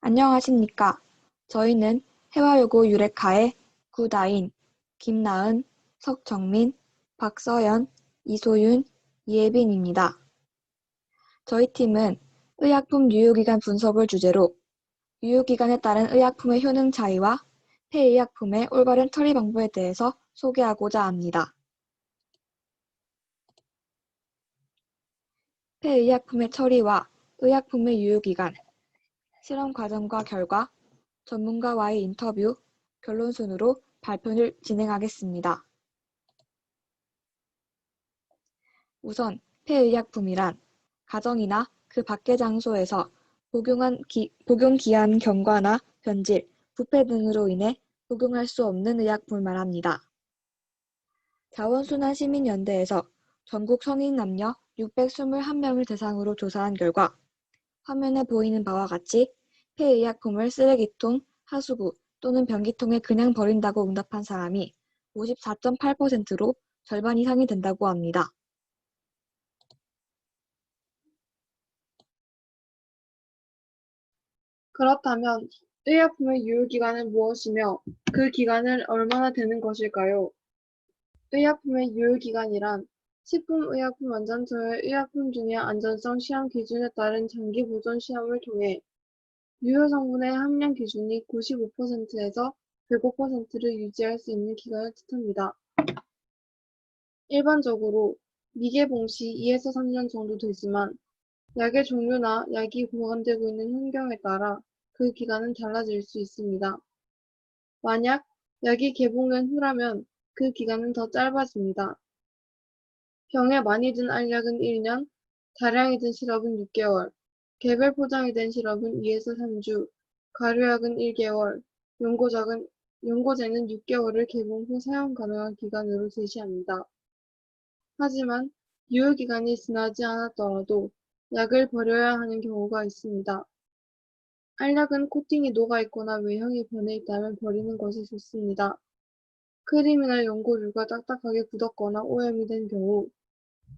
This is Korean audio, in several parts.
안녕하십니까. 저희는 해화여고 유레카의 구다인, 김나은, 석정민, 박서연, 이소윤, 이예빈입니다. 저희 팀은 의약품 유효기간 분석을 주제로 유효기간에 따른 의약품의 효능 차이와 폐의약품의 올바른 처리 방법에 대해서 소개하고자 합니다. 폐의약품의 처리와 의약품의 유효기간, 실험 과정과 결과, 전문가와의 인터뷰, 결론 순으로 발표를 진행하겠습니다. 우선 폐의약품이란 가정이나 그 밖의 장소에서 복용기한 경과나 변질, 부패 등으로 인해 복용할 수 없는 의약품을 말합니다. 자원순환시민연대에서 전국 성인 남녀 621명을 대상으로 조사한 결과 화면에 보이는 바와 같이 폐의약품을 쓰레기통, 하수구 또는 변기통에 그냥 버린다고 응답한 사람이 54.8%로 절반 이상이 된다고 합니다. 그렇다면 의약품의 유효기간은 무엇이며 그 기간은 얼마나 되는 것일까요? 의약품의 유효기간이란 식품의약품안전처의 의약품 중의 안전성 시험 기준에 따른 장기 보존 시험을 통해 유효 성분의 함량 기준이 95%에서 105%를 유지할 수 있는 기간을 뜻합니다. 일반적으로 미개봉 시 2에서 3년 정도 되지만 약의 종류나 약이 보관되고 있는 환경에 따라 그 기간은 달라질 수 있습니다. 만약 약이 개봉한 후라면 그 기간은 더 짧아집니다. 병에 많이 든 알약은 1년, 다량이 든 시럽은 6개월, 개별 포장이 된 시럽은 2에서 3주, 가류약은 1개월, 연고제는 6개월을 개봉 후 사용 가능한 기간으로 제시합니다. 하지만 유효기간이 지나지 않았더라도 약을 버려야 하는 경우가 있습니다. 알약은 코팅이 녹아있거나 외형이 변해 있다면 버리는 것이 좋습니다. 크림이나 연고류가 딱딱하게 굳었거나 오염이 된 경우,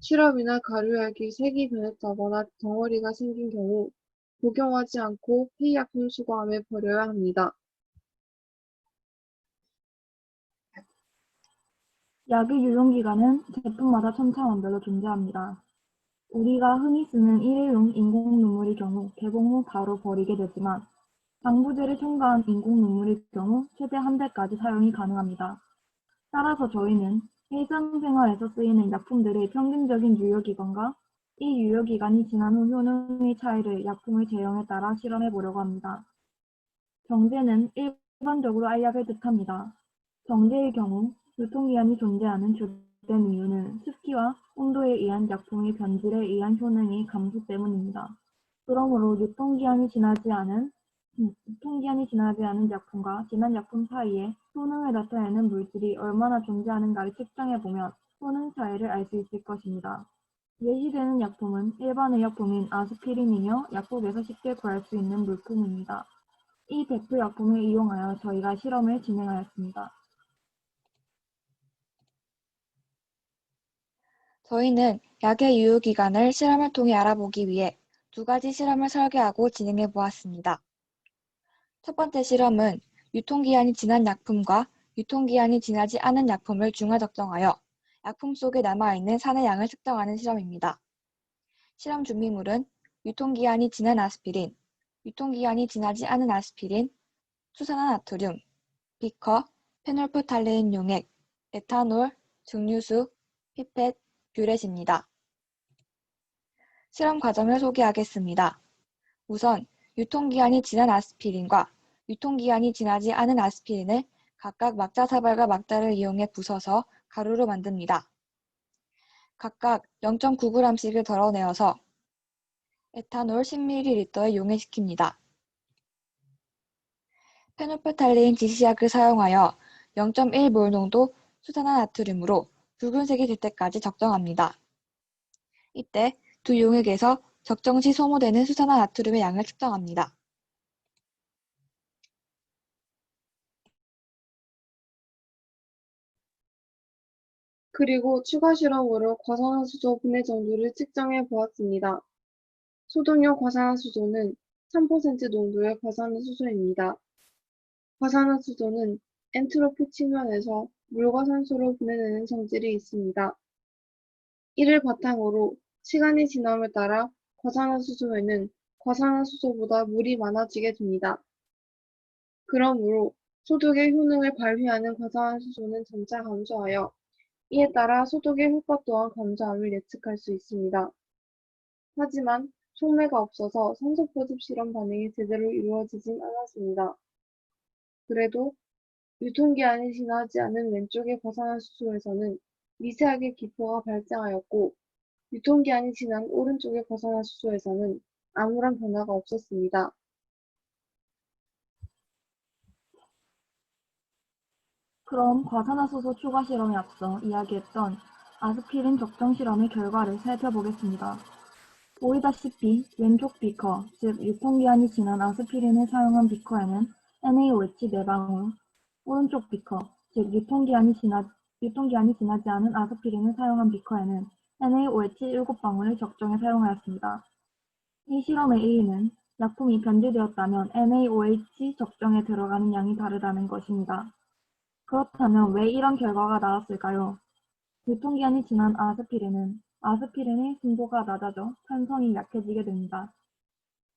시럽이나 가루약이 색이 변했다거나 덩어리가 생긴 경우 복용하지 않고 폐의약품 수거함에 버려야 합니다. 약의 유효기간은 제품마다 천차만별로 존재합니다. 우리가 흔히 쓰는 일회용 인공 눈물의 경우 개봉 후 바로 버리게 되지만 방부제를 첨가한 인공 눈물의 경우 최대 한 달까지 사용이 가능합니다. 따라서 저희는 일상생활에서 쓰이는 약품들의 평균적인 유효기간과 이 유효기간이 지난 후 효능의 차이를 약품의 제형에 따라 실험해 보려고 합니다. 정제는 일반적으로 알약을 뜻합니다. 정제의 경우 유통기한이 존재하는 주된 이유는 습기와 온도에 의한 약품의 변질에 의한 효능의 감소 때문입니다. 그러므로 유통기한이 지나지 않은 약품과 지난 약품 사이에 효능을 나타내는 물질이 얼마나 존재하는가를 측정해보면 효능 차이를 알 수 있을 것입니다. 예시되는 약품은 일반 의약품인 아스피린이며 약국에서 쉽게 구할 수 있는 물품입니다. 이 대표 약품을 이용하여 저희가 실험을 진행하였습니다. 저희는 약의 유효기간을 실험을 통해 알아보기 위해 두 가지 실험을 설계하고 진행해 보았습니다. 첫 번째 실험은 유통기한이 지난 약품과 유통기한이 지나지 않은 약품을 중화 적정하여 약품 속에 남아있는 산의 양을 측정하는 실험입니다. 실험 준비물은 유통기한이 지난 아스피린, 유통기한이 지나지 않은 아스피린, 수산화나트륨, 비커, 페놀프탈레인 용액, 에탄올, 증류수, 피펫, 뷰렛입니다. 실험 과정을 소개하겠습니다. 우선 유통기한이 지난 아스피린과 유통기한이 지나지 않은 아스피린을 각각 막자사발과 막자를 이용해 부숴서 가루로 만듭니다. 각각 0.9g씩을 덜어내어서 에탄올 10ml에 용해시킵니다. 페놀프탈레인 지시약을 사용하여 0.1몰 농도 수산화나트륨으로 붉은색이 될 때까지 적정합니다. 이때 두 용액에서 적정시 소모되는 수산화나트륨의 양을 측정합니다. 그리고 추가 실험으로 과산화수소 분해 정도를 측정해 보았습니다. 소독용 과산화수소는 3% 농도의 과산화수소입니다. 과산화수소는 엔트로피 측면에서 물과 산소를 분해내는 성질이 있습니다. 이를 바탕으로 시간이 지남에 따라 과산화수소에는 과산화수소보다 물이 많아지게 됩니다. 그러므로 소독의 효능을 발휘하는 과산화수소는 점차 감소하여 이에 따라 소독의 효과 또한 감소함을 예측할 수 있습니다. 하지만 촉매가 없어서 산소 포집 실험 반응이 제대로 이루어지진 않았습니다. 그래도 유통기한이 지나지 않은 왼쪽의 과산화수소에서는 미세하게 기포가 발생하였고 유통기한이 지난 오른쪽의 과산화수소에서는 아무런 변화가 없었습니다. 그럼 과산화수소 추가 실험에 앞서 이야기했던 아스피린 적정 실험의 결과를 살펴보겠습니다. 보이다시피 왼쪽 비커, 즉 유통기한이 지난 아스피린을 사용한 비커에는 NaOH 4방울, 오른쪽 비커, 즉 유통기한이 지나지 않은 아스피린을 사용한 비커에는 NaOH 7방울을 적정에 사용하였습니다. 이 실험의 의의는 약품이 변질되었다면 NaOH 적정에 들어가는 양이 다르다는 것입니다. 그렇다면 왜 이런 결과가 나왔을까요? 유통기한이 지난 아스피린의 순도가 낮아져 탄성이 약해지게 됩니다.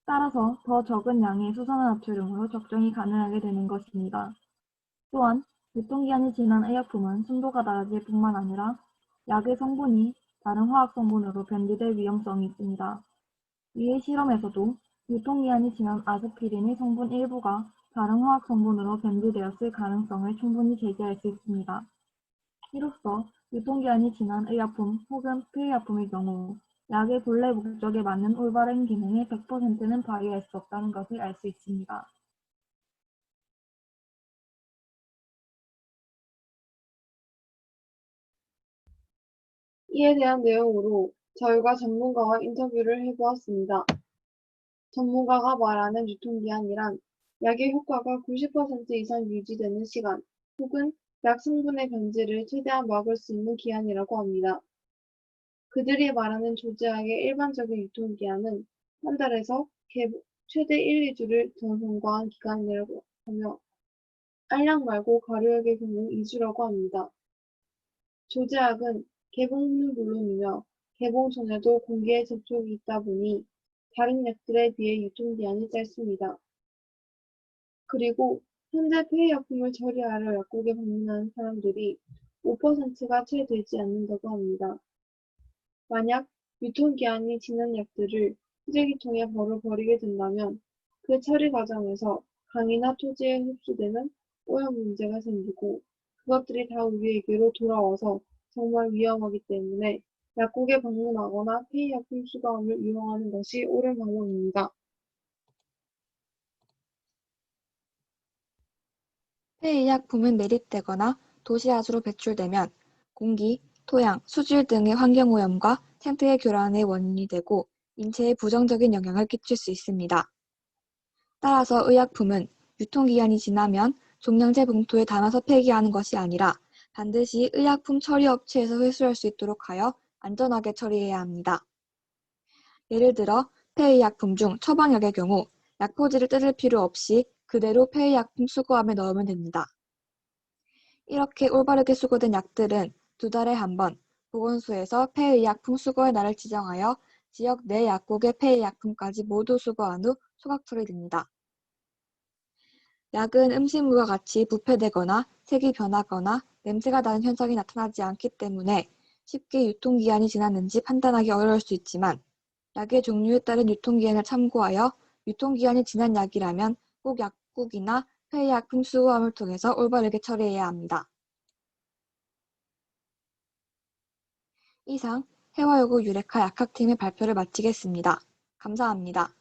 따라서 더 적은 양의 수산화나트륨으로 적정이 가능하게 되는 것입니다. 또한 유통기한이 지난 의약품은 순도가 낮아질 뿐만 아니라 약의 성분이 다른 화학 성분으로 변질될 위험성이 있습니다. 위의 실험에서도 유통기한이 지난 아스피린의 성분 일부가 다른 화학 성분으로 변질되었을 가능성을 충분히 제기할 수 있습니다. 이로써 유통기한이 지난 의약품 혹은 폐의약품의 경우 약의 본래 목적에 맞는 올바른 기능을 100%는 발휘할 수 없다는 것을 알 수 있습니다. 이에 대한 내용으로 저희가 전문가와 인터뷰를 해보았습니다. 전문가가 말하는 유통기한이란 약의 효과가 90% 이상 유지되는 시간 혹은 약 성분의 변질을 최대한 막을 수 있는 기한이라고 합니다. 그들이 말하는 조제약의 일반적인 유통기한은 한 달에서 최대 1, 2주를 더 경과한 기간이라고 하며 알약 말고 가루약의 경우 2주라고 합니다. 조제약은 개봉 후는 물론이며 개봉 전에도 공기에 접촉이 있다 보니 다른 약들에 비해 유통기한이 짧습니다. 그리고 현재 폐의약품을 처리하러 약국에 방문하는 사람들이 5%가 채 되지 않는다고 합니다. 만약 유통기한이 지난 약들을 쓰레기통에 바로 버리게 된다면 그 처리 과정에서 강이나 토지에 흡수되는 오염 문제가 생기고 그것들이 다 우리에게로 돌아와서 정말 위험하기 때문에 약국에 방문하거나 폐의약품 수거함을 이용하는 것이 옳은 방법입니다. 폐의약품은 매립되거나 도시가스로 배출되면 공기, 토양, 수질 등의 환경오염과 생태계 교란의 원인이 되고 인체에 부정적인 영향을 끼칠 수 있습니다. 따라서 의약품은 유통기한이 지나면 종량제 봉투에 담아서 폐기하는 것이 아니라 반드시 의약품 처리업체에서 회수할 수 있도록 하여 안전하게 처리해야 합니다. 예를 들어 폐의약품 중 처방약의 경우 약포지를 뜯을 필요 없이 그대로 폐의약품 수거함에 넣으면 됩니다. 이렇게 올바르게 수거된 약들은 2달에 한 번 보건소에서 폐의약품 수거의 날을 지정하여 지역 내 약국의 폐의약품까지 모두 수거한 후 소각 처리됩니다. 약은 음식물과 같이 부패되거나 색이 변하거나 냄새가 나는 현상이 나타나지 않기 때문에 쉽게 유통기한이 지났는지 판단하기 어려울 수 있지만 약의 종류에 따른 유통기한을 참고하여 유통기한이 지난 약이라면 꼭 약국이나 폐의약품 수거함을 통해서 올바르게 처리해야 합니다. 이상 해와여고 유레카 약학팀의 발표를 마치겠습니다. 감사합니다.